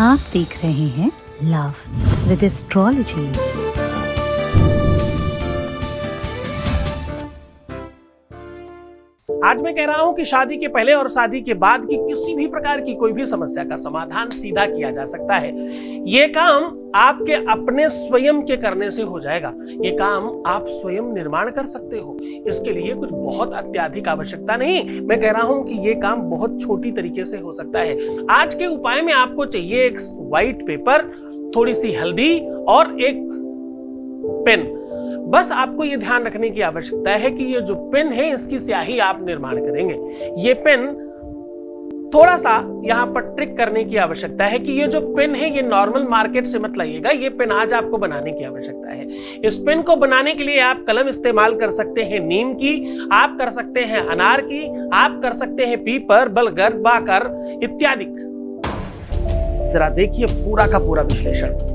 आप देख रहे हैं लव विद एस्ट्रोलॉजी। आज मैं कह रहा हूं कि शादी के पहले और शादी के बाद की किसी भी प्रकार की कोई भी समस्या का समाधान सीधा किया जा सकता है। ये काम आपके अपने स्वयं के करने से हो जाएगा। ये काम आप स्वयं निर्माण कर सकते हो। इसके लिए कुछ बहुत अत्याधिक आवश्यकता नहीं। मैं कह रहा हूं कि ये काम बहुत छोटी तरीके से हो सकता है। आज के उपाय में आपको चाहिए एक व्हाइट पेपर, थोड़ी सी हल्दी और एक पेन। बस आपको ये ध्यान रखने की आवश्यकता है कि ये जो पेन है इसकी स्याही आप निर्माण करेंगे। ये पेन थोड़ा सा यहाँ पर ट्रिक करने की आवश्यकता है कि ये जो पेन है ये नॉर्मल मार्केट से मत लाइएगा। ये पेन आज आपको बनाने की आवश्यकता है। इस पेन को बनाने के लिए आप कलम इस्तेमाल कर सकते हैं नीम की, आप कर सकते हैं अनार की, आप कर सकते हैं पीपर, बलगद, बाकर इत्यादि। जरा देखिए पूरा का पूरा विश्लेषण।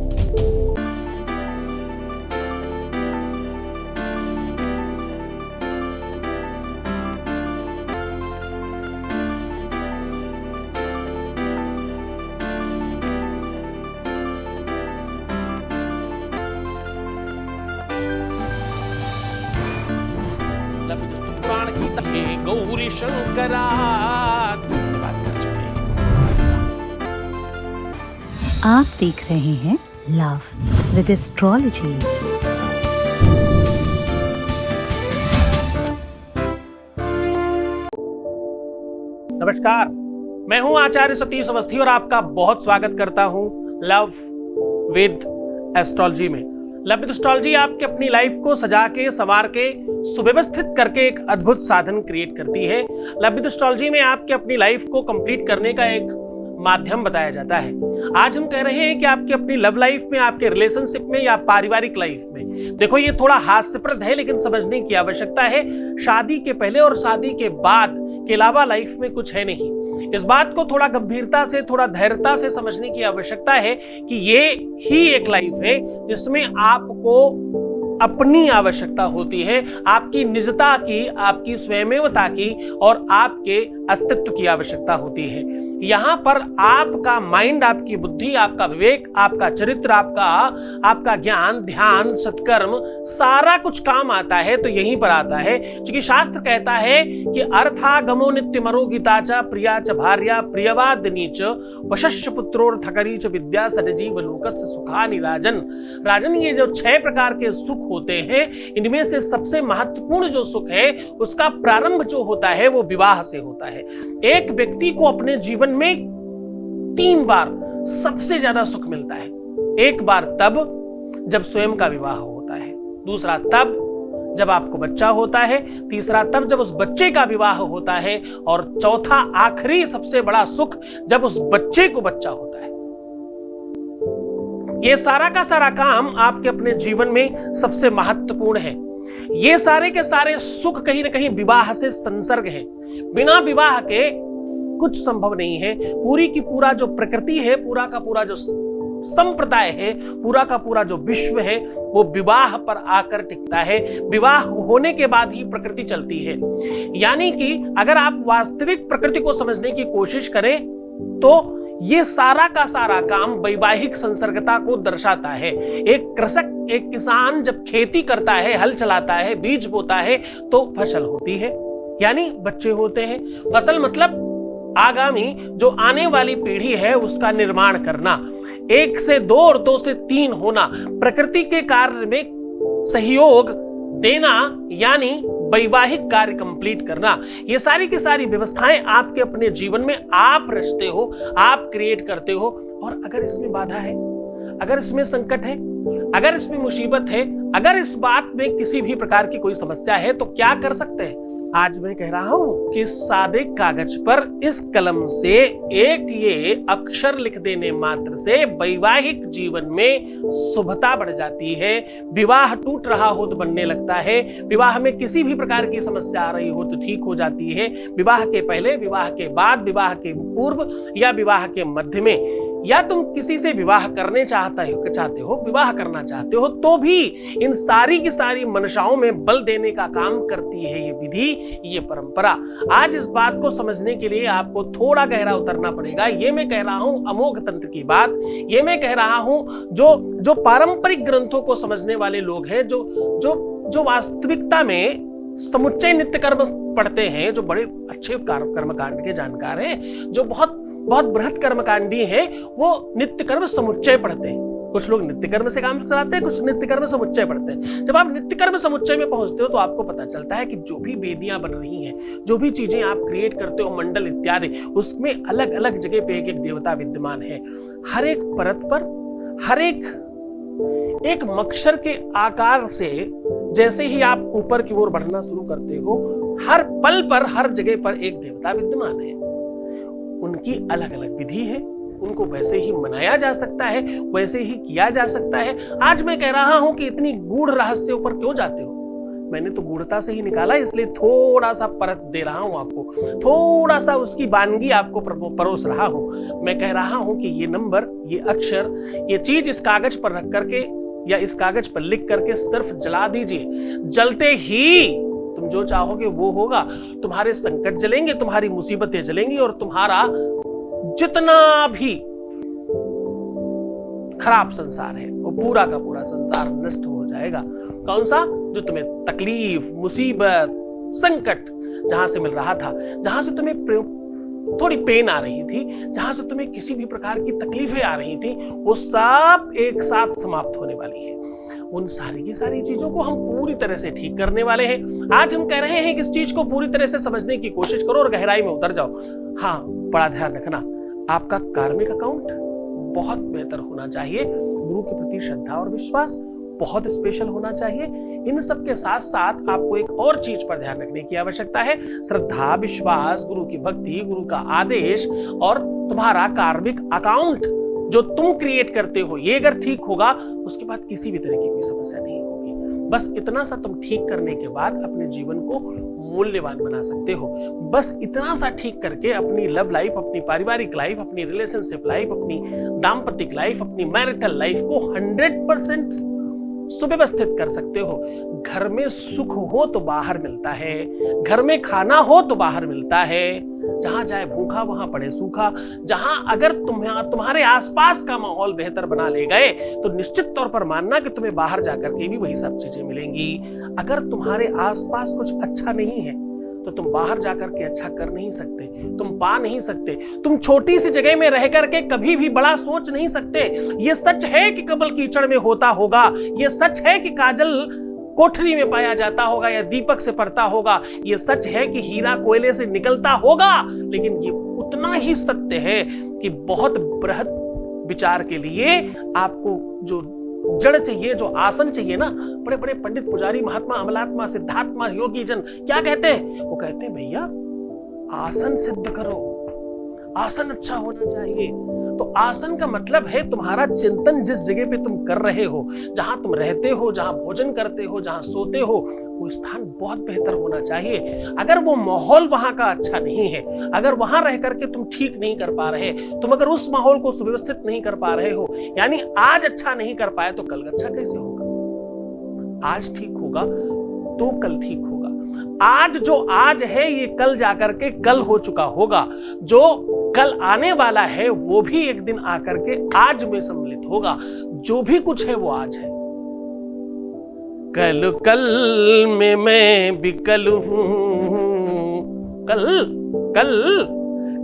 पुराण की तहे गौरी शंकरा बात कर चुके हैं। आप देख रहे हैं लव विद एस्ट्रोलॉजी। नमस्कार, मैं हूं आचार्य सतीश अवस्थी और आपका बहुत स्वागत करता हूं लव विद एस्ट्रोलॉजी में। लव विद एस्ट्रोलॉजी आपके अपनी लाइफ को सजा के, संवार के, सुव्यवस्थित करके एक अद्भुत साधन क्रिएट करती है। लव विद एस्ट्रोलॉजी में आपके अपनी लाइफ को कंप्लीट करने का एक माध्यम बताया जाता है। आज हम कह रहे हैं कि आपकी अपनी लव लाइफ में, आपके रिलेशनशिप में या पारिवारिक लाइफ में, देखो ये थोड़ा हास्यप्रद है लेकिन समझने की आवश्यकता है। शादी के पहले और शादी के बाद के अलावा लाइफ में कुछ है नहीं। इस बात को थोड़ा गंभीरता से, थोड़ा धैर्यता से समझने की आवश्यकता है कि ये ही एक लाइफ है जिसमें आपको अपनी आवश्यकता होती है, आपकी निजता की, आपकी स्वयमेवता की और आपके अस्तित्व की आवश्यकता होती है। यहाँ पर आपका माइंड, आपकी बुद्धि, आपका विवेक, आपका चरित्र, आपका ज्ञान, ध्यान, सत्कर्म सारा कुछ काम आता है तो यहीं पर आता है। क्योंकि शास्त्र कहता है कि अर्थागमो नित्य मरो गीता च प्रिया च भार्या प्रियवादिनी च वशस्य पुत्रोर्थकरी च विद्या सदजीव लोकस्य सुखानि राजन। राजन, ये जो 6 प्रकार के सुख होते हैं इनमें से सबसे महत्वपूर्ण जो सुख है उसका प्रारंभ जो होता है वो विवाह से होता है। एक व्यक्ति को अपने जीवन में 3 बार सबसे ज्यादा सुख मिलता है। एक बार तब जब स्वयं का विवाह होता है, दूसरा तब जब आपको बच्चा होता है, तीसरा तब जब उस बच्चे का विवाह होता है और चौथा आखिरी सबसे बड़ा सुख जब उस बच्चे को बच्चा होता है। ये सारा का सारा काम आपके अपने जीवन में सबसे महत्वपूर्ण है। ये सारे के सारे सुख कहीं ना कहीं विवाह से संसर्ग है। बिना विवाह के कुछ संभव नहीं है। पूरी की पूरा जो प्रकृति है, पूरा का पूरा जो संप्रदाय है, पूरा का पूरा जो विश्व है वो विवाह पर आकर टिकता है। विवाह होने के बाद ही प्रकृति चलती है। यानी कि अगर आप वास्तविक प्रकृति को समझने की कोशिश करें तो ये सारा का सारा काम वैवाहिक संसर्गता को दर्शाता है। एक कृषक, एक किसान जब खेती करता है, हल चलाता है, बीज बोता है तो फसल होती है, यानी बच्चे होते हैं। फसल मतलब आगामी जो आने वाली पीढ़ी है उसका निर्माण करना, 1 से 2 और 2 से 3 होना, प्रकृति के कार्य में सहयोग देना, यानी वैवाहिक कार्य कंप्लीट करना। ये सारी की सारी व्यवस्थाएं आपके अपने जीवन में आप रचते हो, आप क्रिएट करते हो। और अगर इसमें बाधा है, अगर इसमें संकट है, अगर इसमें मुसीबत है, अगर इस बात में किसी भी प्रकार की कोई समस्या है तो क्या कर सकते हैं? आज मैं कह रहा हूं कि सादे कागज पर इस कलम से एक ये अक्षर लिख देने मात्र से वैवाहिक जीवन में शुभता बढ़ जाती है। विवाह टूट रहा हो तो बनने लगता है, विवाह में किसी भी प्रकार की समस्या आ रही हो तो ठीक हो जाती है। विवाह के पहले, विवाह के बाद, विवाह के पूर्व या विवाह के मध्य में या तुम किसी से विवाह करने चाहते हो, विवाह करना चाहते हो, तो भी इन सारी की सारी मंशाओं में बल देने का काम करती है ये विधि, ये परंपरा। आज इस बात को समझने के लिए आपको थोड़ा गहरा उतरना पड़ेगा। ये मैं कह रहा हूं अमोघ तंत्र की बात, ये मैं कह रहा हूं जो पारंपरिक ग्रंथों को समझने वाले लोग हैं, जो वास्तविकता में समुच्चय नित्य कर्म पढ़ते हैं, जो बड़े अच्छे कर्मकांड के जानकार हैं, जो बहुत बहुत बृहत कर्मकांडी हैं, वो नित्य कर्म समुच्चय पढ़ते हैं। कुछ लोग नित्य कर्म से काम चलाते हैं, कुछ नित्य कर्म समुच्चय पढ़ते हैं। जब आप नित्य कर्म समुच्चय में पहुंचते हो तो आपको पता चलता है कि जो भी वेदियां बन रही हैं, जो भी चीजें आप क्रिएट करते हो, मंडल इत्यादि, उसमें अलग अलग जगह पे एक देवता विद्यमान है। हर एक परत पर, हर एक मक्षर के आकार से जैसे ही आप ऊपर की ओर बढ़ना शुरू करते हो, हर पल पर, हर जगह पर एक देवता विद्यमान है। उनकी अलग अलग विधि है, उनको वैसे ही मनाया जा सकता है, वैसे ही किया जा सकता है। आज मैं कह रहा हूं कि इतनी गूढ़ रहस्यों पर क्यों जाते हो? मैंने तो गूढ़ता से ही निकाला, इसलिए थोड़ा सा परत दे रहा हूं आपको, थोड़ा सा उसकी वानगी आपको परोस रहा हूं। मैं कह रहा हूं कि ये नंबर, ये अक्षर, ये चीज इस कागज पर रख करके या इस कागज पर लिख करके सिर्फ जला दीजिए। जलते ही तुम जो चाहोगे वो होगा। तुम्हारे संकट जलेंगे, तुम्हारी मुसीबतें जलेंगी और तुम्हारा जितना भी खराब संसार है वो पूरा का पूरा संसार नष्ट हो जाएगा। कौन सा? जो तुम्हें तकलीफ, मुसीबत, संकट जहां से मिल रहा था, जहां से तुम्हें थोड़ी पेन आ रही थी, जहां से तुम्हें किसी भी प्रकार की तकलीफें आ रही थी, वो सब एक साथ समाप्त होने वाली है। उन सारी की सारी चीजों को हम पूरी तरह से ठीक करने वाले हैं। आज हम कह रहे हैं कि इस चीज को पूरी तरह से समझने की कोशिश करो और गहराई में उतर जाओ। हाँ, बड़ा ध्यान रखना, आपका कार्मिक अकाउंट बहुत बेहतर होना चाहिए। गुरु के प्रति श्रद्धा और विश्वास बहुत स्पेशल होना चाहिए। इन सब के साथ साथ आपको एक और चीज पर ध्यान रखने की आवश्यकता है। श्रद्धा, विश्वास, गुरु की भक्ति, गुरु का आदेश और तुम्हारा कार्मिक अकाउंट जो तुम क्रिएट करते हो, ये अगर ठीक होगा, उसके बाद किसी भी तरह की कोई समस्या नहीं होगी। बस इतना सा तुम ठीक करने के बाद अपने जीवन को मूल्यवान बना सकते हो। बस इतना सा ठीक करके अपनी लव लाइफ, अपनी पारिवारिक लाइफ, अपनी रिलेशनशिप लाइफ, अपनी दाम्पत्य लाइफ, अपनी मैरिटल लाइफ को 100% सुव्यवस्थित कर सकते हो। घर में सुख हो तो बाहर मिलता है, घर में खाना हो तो बाहर मिलता है। जहां जाए भूखा वहां पड़े सूखा। जहां अगर तुम्हारे आसपास का माहौल बेहतर बना ले गए तो निश्चित तौर पर मानना कि तुम्हें बाहर जाकर के भी वही सब चीजें मिलेंगी। अगर तुम्हारे आसपास कुछ अच्छा नहीं है तो तुम बाहर जाकर के अच्छा कर नहीं सकते, तुम पा नहीं सकते। तुम छोटी सी जगह में रह करके कभी भी बड़ा सोच नहीं सकते। ये सच है कि कमल कीचड़ में होता होगा, ये सच है कि काजल कोठरी में पाया जाता होगा या दीपक से पड़ता होगा, ये सच है कि हीरा कोयले से निकलता होगा, लेकिन ये उतना ही सत्य है कि बहुत बृहद विचार के लिए आपको जो जड़ चाहिए, जो आसन चाहिए ना, बड़े बड़े पंडित, पुजारी, महात्मा, अमलात्मा, सिद्धात्मा, योगी जन क्या कहते हैं? वो कहते हैं भैया आसन सिद्ध करो, आसन अच्छा होना चाहिए। तो आसन का मतलब है तुम्हारा चिंतन जिस जगह पे तुम कर रहे हो, जहां तुम रहते हो, जहां भोजन करते हो, जहां सोते हो, वो स्थान बहुत बेहतर होना चाहिए। अगर वो माहौल वहां का अच्छा नहीं है, अगर वहां रह करके तुम ठीक नहीं कर पा रहे, तुम अगर उस माहौल को सुव्यवस्थित नहीं कर पा रहे हो, यानी आज अच्छा नहीं कर पाए तो कल अच्छा कैसे होगा? आज ठीक होगा तो कल ठीक होगा। आज जो आज है ये कल जाकर के कल हो चुका होगा। जो कल आने वाला है वो भी एक दिन आकर के आज में सम्मिलित होगा। जो भी कुछ है वो आज है। कल कल में मैं भी कल हूं, कल कल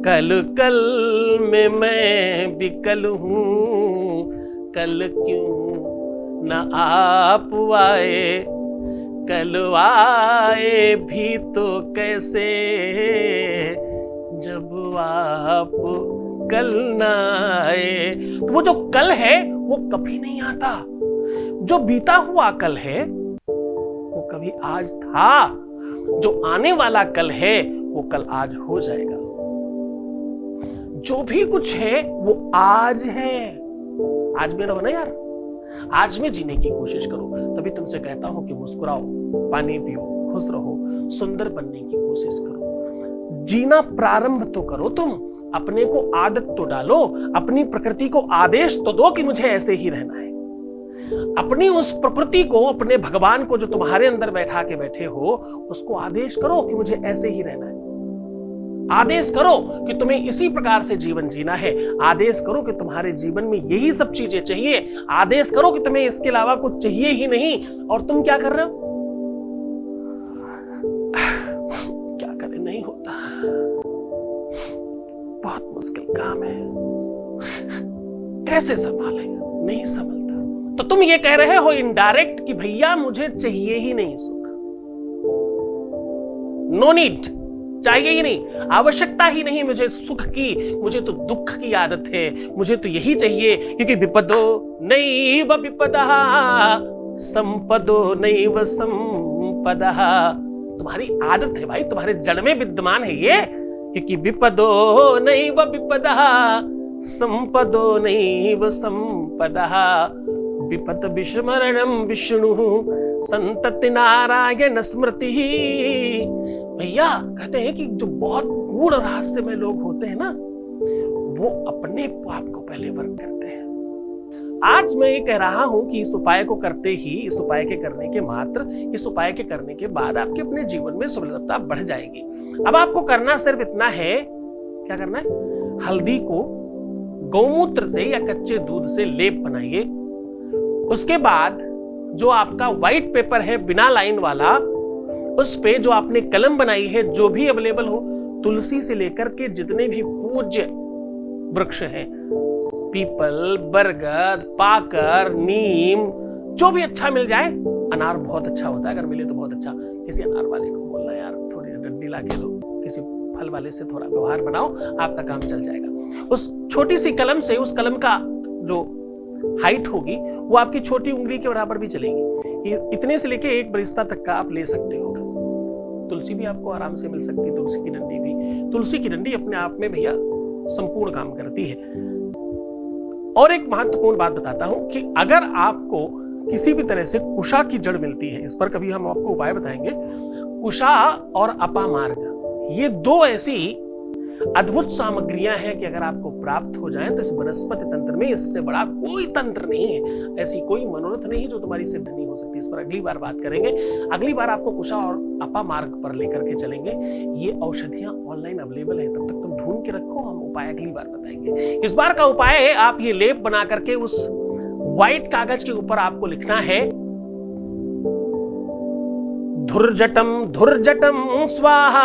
कल कल में मैं भी कल हूं। कल क्यों न आप आए, कल आए भी तो कैसे, जब आप कल न आए। तो वो जो कल है वो कभी नहीं आता। जो बीता हुआ कल है वो कभी आज था। जो आने वाला कल है वो कल आज हो जाएगा। जो भी कुछ है वो आज है। आज में रहो ना यार, आज में जीने की कोशिश करो। तभी तुमसे कहता हूं कि मुस्कुराओ, पानी पियो, खुश रहो, सुंदर बनने की कोशिश करो। जीना प्रारंभ तो करो तुम। अपने को आदत तो डालो, अपनी प्रकृति को आदेश तो दो कि मुझे ऐसे ही रहना है। अपनी उस प्रकृति को, अपने भगवान को जो तुम्हारे अंदर बैठा के बैठे हो, उसको आदेश करो कि मुझे ऐसे ही रहना है। आदेश करो कि तुम्हें इसी प्रकार से जीवन जीना है। आदेश करो कि तुम्हारे जीवन में यही सब चीजें चाहिए। आदेश करो कि तुम्हें इसके अलावा कुछ चाहिए ही नहीं। और तुम क्या कर रहे हो? क्या करें, नहीं होता, बहुत मुश्किल काम है, कैसे संभालें, नहीं संभलता। तो तुम ये कह रहे हो इनडायरेक्ट कि भैया मुझे चाहिए ही नहीं सुख, नो नीड, चाहिए ही नहीं, आवश्यकता ही नहीं मुझे सुख की, मुझे तो दुख की आदत है, मुझे तो यही चाहिए। क्योंकि विपदो नैव विपदः संपदो नैव संपदः, तुम्हारी आदत है भाई, तुम्हारे जड़ में विद्यमान है ये। क्योंकि विपदो नैव विपदः संपदो नैव संपदः, विपद विस्मरणं विष्णु संतति नारायण स्मृति। भैया कहते हैं कि जो बहुत गूढ़ रहस्यमय लोग होते हैं ना, वो अपने आप को पहले वर्क करते हैं। आज मैं ये कह रहा हूं कि इस उपाय को करते ही, इस उपाय के करने के मात्र, इस उपाय के करने के बाद आपके अपने जीवन में सुलभता बढ़ जाएगी। अब आपको करना सिर्फ इतना है, क्या करना है? हल्दी को गौमूत्र से या कच्चे दूध से लेप बनाइए। उसके बाद जो आपका व्हाइट पेपर है बिना लाइन वाला, उस पे जो आपने कलम बनाई है, जो भी अवेलेबल हो, तुलसी से लेकर के जितने भी पूज्य वृक्ष हैं, पीपल, बरगद, पाकर, नीम, जो भी अच्छा मिल जाए। अनार बहुत अच्छा होता है, अगर मिले तो बहुत अच्छा। किसी अनार वाले को बोलना यार थोड़ी डंडी ला के दो, किसी फल वाले से थोड़ा व्यवहार बनाओ, आपका काम चल जाएगा। उस छोटी सी कलम से, उस कलम का जो हाइट होगी वो आपकी छोटी उंगली के बराबर भी चलेगी। इतने से लेके एक बरिस्ता तक का आप ले सकते हो। तुलसी भी आपको आराम से मिल सकती है, तुलसी की डंडी भी। तुलसी की डंडी अपने आप में भैया संपूर्ण काम करती है। और एक महत्वपूर्ण बात बताता हूं कि अगर आपको किसी भी तरह से कुशा की जड़ मिलती है, इस पर कभी हम आपको उपाय बताएंगे। कुशा और अपामार्ग, ये दो ऐसी अद्भुत सामग्रियां हैं कि अगर आपको प्राप्त हो जाए तो इस वनस्पति तंत्र में इससे बड़ा कोई तंत्र नहीं है, ऐसी कोई मनोरथ नहीं जो तुम्हारी सिद्ध नहीं हो सकती। इस पर अगली बार बात करेंगे। अगली बार आपको कुशा और अपामार्ग पर लेकर के चलेंगे। ये औषधियां ऑनलाइन अवेलेबल है, तब तक तुम ढूंढ के रखो, हम उपाय अगली बार बताएंगे। इस बार का उपाय है, आप ये लेप बना करके उस व्हाइट कागज के ऊपर आपको लिखना है धुर्जटम धुर्जटम स्वाहा।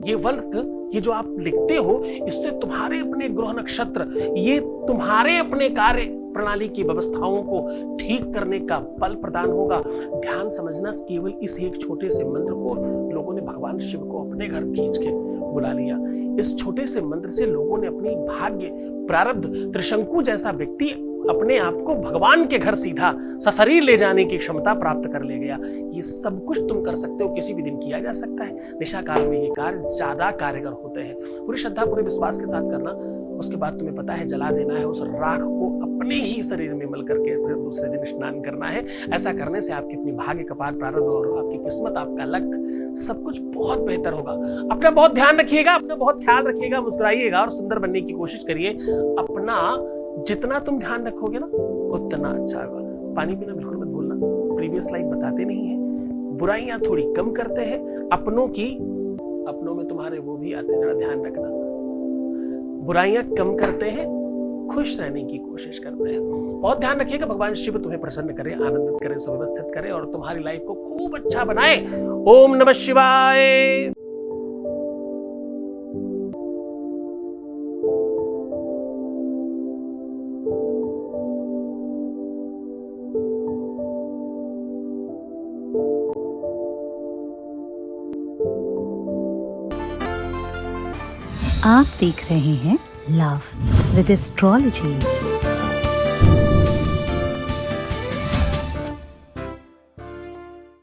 ये वर्क, ये जो आप लिखते हो, इससे तुम्हारे अपने ग्रह नक्षत्र, ये तुम्हारे अपने कार्य प्रणाली की व्यवस्थाओं को ठीक करने का बल प्रदान होगा। ध्यान समझना, केवल इस एक छोटे से मंत्र को लोगों ने भगवान शिव को अपने घर खींच के बुला लिया। इस छोटे से मंत्र से लोगों ने अपनी भाग्य, प्रारब्ध, त्रिशंकु जैसा व्यक्ति अपने आप को भगवान के घर सीधा सशरीर ले जाने की क्षमता प्राप्त कर ले गया। ये सब कुछ तुम कर सकते हो, किसी भी दिन किया जा सकता है। निशा काल में ये कार्य ज्यादा कारगर होते हैं। पूरी श्रद्धा, पूरे विश्वास के साथ करना। उसके बाद तुम्हें पता है जला देना है, उस राख को अपने ही शरीर में मल करके फिर दूसरे दिन स्नान करना है। ऐसा करने से आपकी अपनी भाग्य, कपाल, प्रारब्ध और आपकी किस्मत, आपका लक, सब कुछ बहुत बेहतर होगा। अपना बहुत ध्यान रखिएगा, अपना बहुत ख्याल रखिएगा, मुस्कुराइएगा और सुंदर बनने की कोशिश करिए। अपना जितना तुम ध्यान रखोगे ना, उतना अच्छा होगा। पानी पीना बिल्कुल मत भूलना, प्रीवियस लाइफ बताते नहीं है। बुराइयां थोड़ी कम करते हैं, अपनों में तुम्हारे वो भी आते हैं, जरा ध्यान रखना। बुराइयां कम करते हैं, खुश रहने की कोशिश करते हैं। बहुत ध्यान रखिएगा। भगवान शिव तुम्हें प्रसन्न करे, आनंदित करे, सुव्यवस्थित करे और तुम्हारी लाइफ को खूब अच्छा बनाए। ओम नमः शिवाय। आप देख रहे हैं लव विद एस्ट्रोलॉजी।